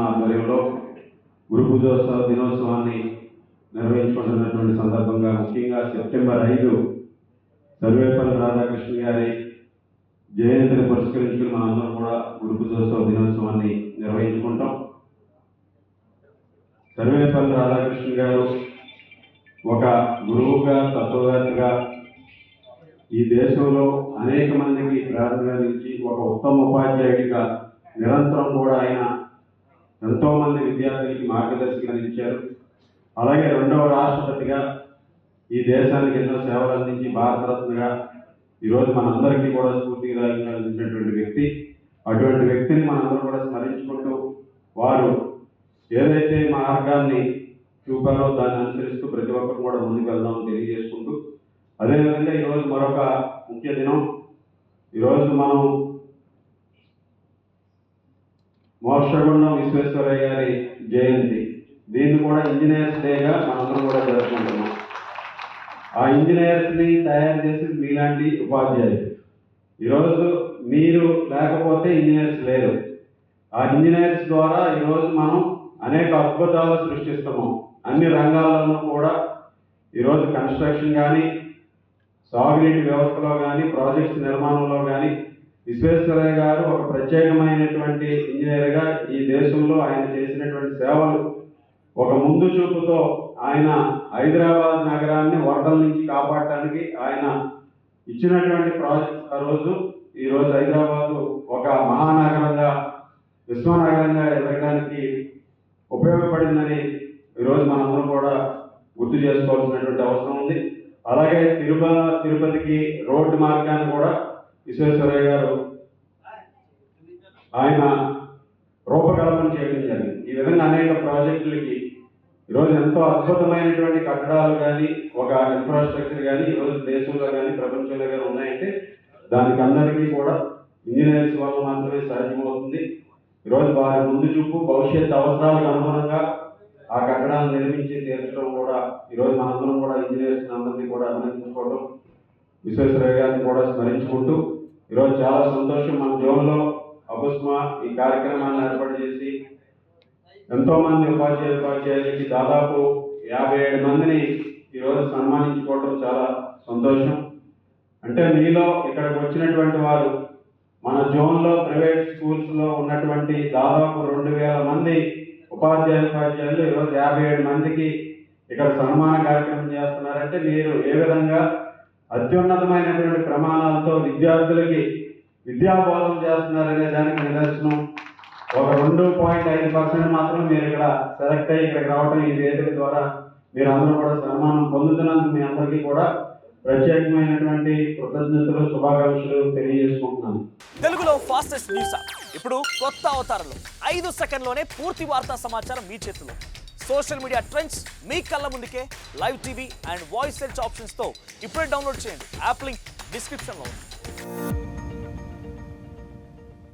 ఆధ్వర్యంలో గురు పూజోత్సవ దినోత్సవాన్ని నిర్వహించుకుంటున్నటువంటి సందర్భంగా ముఖ్యంగా సెప్టెంబర్ 5 సర్వేపల్లి రాధాకృష్ణ గారి జయంతిని పురస్కరించుకుని మనందరం కూడా గురు పూజోత్సవ దినోత్సవాన్ని నిర్వహించుకుంటాం. సర్వేపల్లి రాధాకృష్ణ గారు ఒక గురువుగా, తత్వవేత్తగా ఈ దేశంలో అనేక మందికి ప్రేరణగా నిలిచి ఒక ఉత్తమ ఉపాధ్యాయుడిగా నిరంతరం కూడా ఆయన ఎంతో మంది విద్యార్థులకి మార్గదర్శిగా నిలిచారు. అలాగే 2వ రాష్ట్రపతిగా ఈ దేశానికి ఎన్నో సేవలు అందించి భారతరత్నగా ఈరోజు మనందరికీ కూడా స్ఫూర్తిదాయకంగా నిలిచినటువంటి వ్యక్తి. అటువంటి వ్యక్తిని మనందరం కూడా స్మరించుకుంటూ వారు ఏదైతే మార్గాన్ని చూపారో దాన్ని అనుసరిస్తూ ప్రతి ఒక్కరు కూడా ముందుకు వెళ్దామని తెలియజేసుకుంటూ, అదేవిధంగా ఈరోజు మరొక ముఖ్య దినం. ఈరోజు మనం మోక్షగుండం విశ్వేశ్వరయ్య గారి జయంతి. దీన్ని కూడా ఇంజనీర్స్ డేగా మనందరం కూడా జరుపుకుంటున్నాం. ఆ ఇంజనీర్స్ని తయారు చేసింది మీలాంటి ఉపాధ్యాయులు. ఈరోజు మీరు లేకపోతే ఇంజనీర్స్ లేరు. ఆ ఇంజనీర్స్ ద్వారా ఈరోజు మనం అనేక అద్భుతాలు సృష్టిస్తున్నాం. అన్ని రంగాల్లోనూ కూడా ఈరోజు కన్స్ట్రక్షన్ కానీ, సాగునీటి వ్యవస్థలో కానీ, ప్రాజెక్ట్స్ నిర్మాణంలో కానీ విశ్వేశ్వరయ్య గారు ఒక ప్రత్యేకమైనటువంటి ఇంజనీర్గా ఈ దేశంలో ఆయన చేసినటువంటి సేవలు ఒక ముందు చూపుతో ఆయన హైదరాబాద్ నగరాన్ని వరదల నుంచి కాపాడటానికి ఆయన ఇచ్చినటువంటి ప్రాజెక్ట్స్ ఈరోజు హైదరాబాదు ఒక మహానగరంగా, విశ్వనగరంగా ఎదగడానికి ఉపయోగపడిందని ఈరోజు మనందరం కూడా గుర్తు చేసుకోవాల్సినటువంటి అవసరం ఉంది. అలాగే తిరుపతికి రోడ్డు మార్గాన్ని కూడా విశ్వేశ్వరయ్య గారు ఆయన రూపకల్పన చేయడం జరిగింది. ఈ విధంగా అనేక ప్రాజెక్టులకి ఈరోజు ఎంతో అద్భుతమైనటువంటి కట్టడాలు కానీ, ఒక ఇన్ఫ్రాస్ట్రక్చర్ కానీ ఈరోజు దేశంలో కానీ ప్రపంచంలో కానీ ఉన్నాయంటే దానికి అందరికీ కూడా ఇంజనీర్స్ వల్ల మాత్రమే సాధ్యమవుతుంది. ఈరోజు వారి ముందు చూపు, భవిష్యత్ అవసరాలకు అనుగుణంగా ఆ కట్టడాలను నిర్మించి తీర్చడం కూడా ఈరోజు మనందరం కూడా ఇంజనీర్స్ అందరినీ కూడా అభినందించుకోవడం, విశ్వేశ్వరయ్య గారిని కూడా స్మరించుకుంటూ ఈరోజు చాలా సంతోషం. మన జోన్లో అబుస్మా ఈ కార్యక్రమాన్ని ఏర్పాటు చేసి ఎంతో మంది ఉపాధ్యాయులకి దాదాపు 57 మందిని ఈరోజు సన్మానించుకోవడం చాలా సంతోషం. అంటే మీలో ఇక్కడికి వచ్చినటువంటి వారు మన జోన్లో ప్రైవేట్ స్కూల్స్లో ఉన్నటువంటి దాదాపు 2000 మంది ఉపాధ్యాయులు ఈరోజు 57 మందికి ఇక్కడ సన్మాన కార్యక్రమం చేస్తున్నారంటే మీరు ఏ విధంగా అత్యున్నతమైనటువంటి ప్రమాణాలతో విద్యార్థులకి విద్యాబోధన చేస్తున్నారనే దానికి నిదర్శనం. ఒక 2.5% మాత్రం మీరు ఇక్కడ సెలెక్ట్ అయ్యి ఇక్కడికి రావడం, ఈ వేదిక ద్వారా మీరు అందరూ కూడా సన్మానం పొందుతున్నందుకు మీ అందరికీ కూడా ప్రత్యేకమైనటువంటి కృతజ్ఞతలు, శుభాకాంక్షలు తెలియజేసుకుంటున్నాను. తెలుగులో ఫాస్టెస్ట్ న్యూస్ ఇప్పుడు కొత్త అవతారంలో 5 సెకండ్లోనే పూర్తి వార్తా సమాచారం మీ చేతిలో. సోషల్ మీడియా ట్రెండ్స్ మీ కళ్ళ ముందుకే live TV and voice search ఆప్షన్స్తో ఇప్పుడే డౌన్లోడ్ చేయండి. యాప్ లింక్ డిస్క్రిప్షన్లో ఉంది.